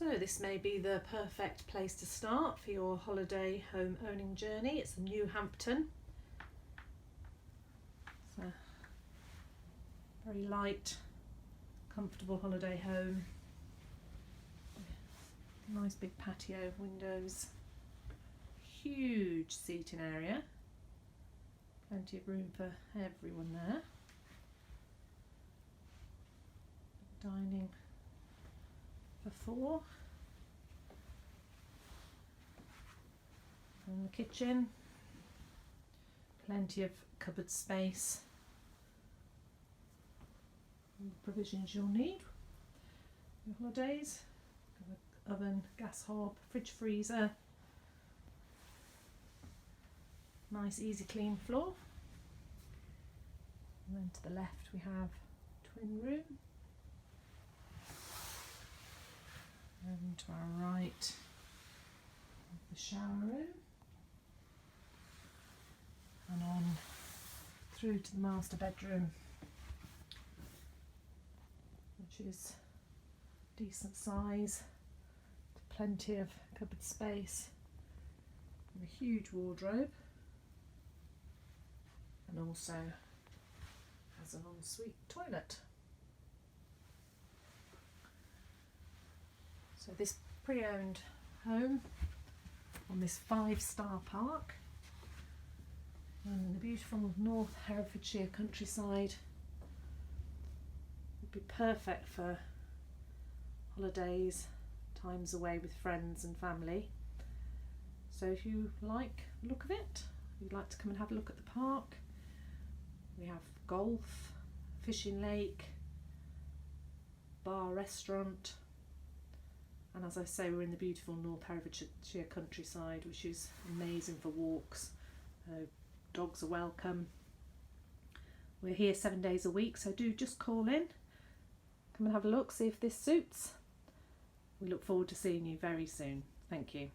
So this may be the perfect place to start for your holiday home owning journey. It's New Hampton. It's a very light, comfortable holiday home. Nice big patio, windows, huge seating area, plenty of room for everyone there. Dining for 4. And the kitchen, plenty of cupboard space, all the provisions you'll need for your holidays. Oven, gas hob, fridge, freezer, nice easy clean floor. And then to the left we have twin room, and to our right the shower room, and on through to the master bedroom, which is decent size, plenty of cupboard space, and a huge wardrobe, and also has an ensuite toilet. So this pre-owned home on this 5-star park in the beautiful North Herefordshire countryside would be perfect for holidays, times away with friends and family. So if you like the look of it, you'd like to come and have a look at the park, we have golf, fishing lake, bar, restaurant, and as I say, we're in the beautiful North Herefordshire countryside, which is amazing for walks. Dogs are welcome. We're here 7 days a week, so do just call in, come and have a look, see if this suits. We look forward to seeing you very soon. Thank you.